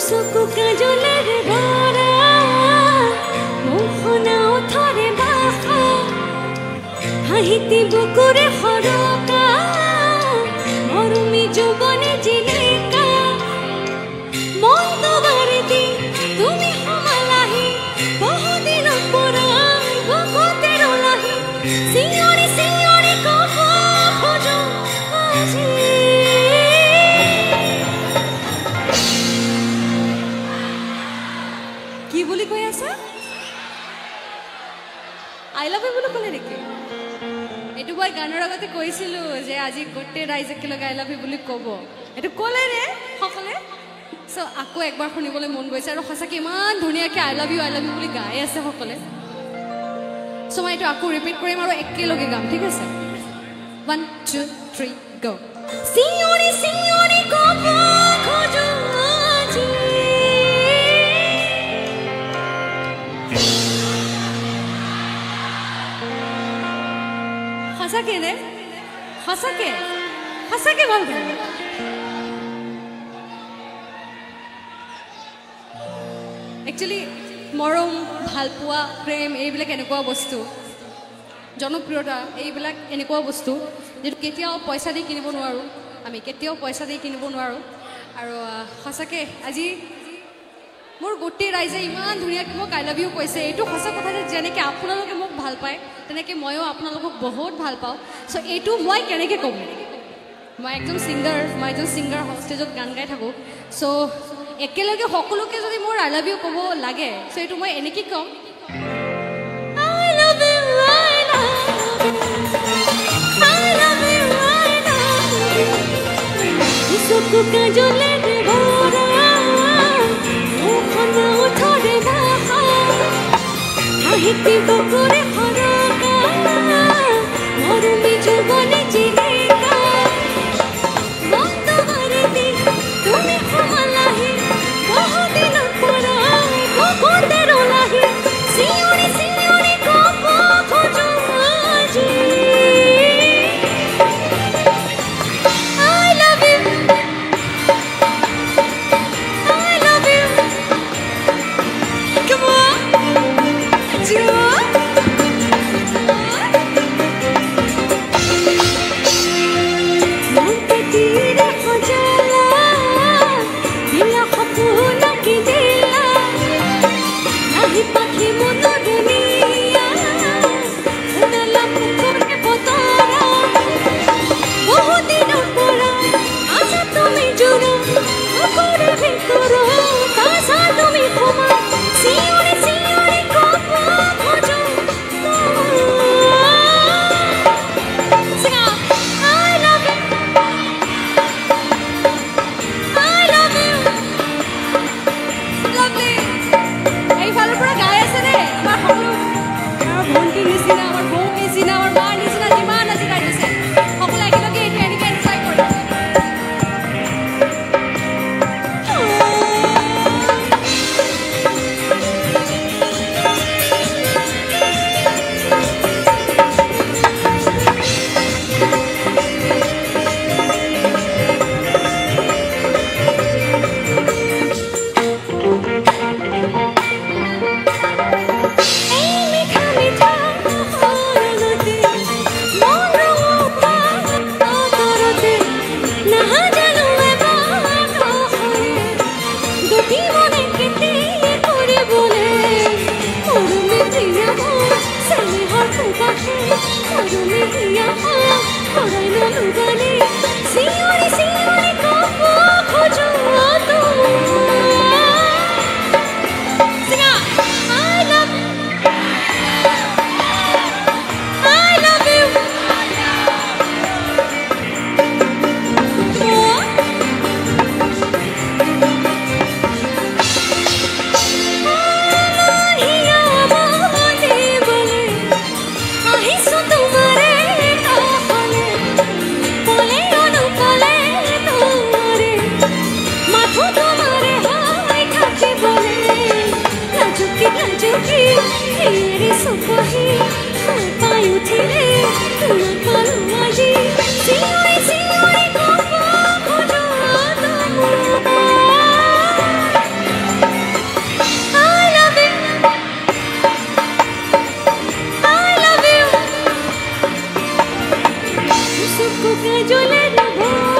চকু কাজলেৰে ভৰা মোহনা ওঠৰে বাসা হাঁহিতি বুকুৰে সৰকা মৰমী যৌৱনে জিলিকা মনটো বাৰেদি তুমি সমালাহি বহুদিনৰ পৰা বুকুতে ৰলাহি চিঞৰি চিঞৰি ক'ব খোজো আজি কি বুলি কৈ আছা আই লাভ ইউ বুলি ক'লে নেকি এইটো মই গানৰ আগতে কৈছিলোঁ যে আজি গোটেই ৰাইজ একেলগে আই লাভ ইউ বুলি ক'ব এইটো ক'লে ৰে সকলে চ' আকৌ একবাৰ শুনিবলৈ মন গৈছে আৰু সঁচাকৈ ইমান ধুনীয়াকৈ আই লাভ ইউ বুলি গাই আছে সকলে চ' মই এইটো আকৌ ৰিপিট কৰিম আৰু একেলগে গাম ঠিক আছে 1 2 3 go চিঞৰি চিঞৰি ক'ব খোজো আজি সঁচাকে নে সঁচাকে সঁচাকে ভাল গান একচুৱেলি মৰম ভালপোৱা প্ৰেম এইবিলাক এনেকুৱা বস্তু জনপ্ৰিয়তা এইবিলাক এনেকুৱা বস্তু যিটো কেতিয়াও পইচা দি কিনিব নোৱাৰোঁ আমি কেতিয়াও পইচা দি কিনিব নোৱাৰোঁ আৰু সঁচাকৈ আজি মোৰ গোটেই ৰাইজে ইমান ধুনীয়াকৈ মোক আই লাভ ইউ কৈছে এইটো সঁচা কথা যে যেনেকৈ আপোনালোকে মোক ভাল পায় তেনেকৈ ময়ো আপোনালোকক বহুত ভাল পাওঁ চ' এইটো মই কেনেকৈ ক'ম মই এজন ছিংগাৰ ষ্টেজত গান গাই থাকোঁ চ' একেলগে সকলোকে যদি মোৰ আই লাভ ইউ ক'ব লাগে চ' এইটো মই এনেকৈ ক'ম চকু কাজলেৰে ভৰা মোহনা ওঠৰে বাসা হাঁহিতি বুকুৰে সৰকা মৰমী যৌৱনে জিলিকা মনটো বাৰেদি তুমি সমালাহি বহুদিনৰ পৰা বুকুতে ৰলাহি চিঞৰি চিঞৰি ক'ব খোজো আজি চকু কাজলে নভো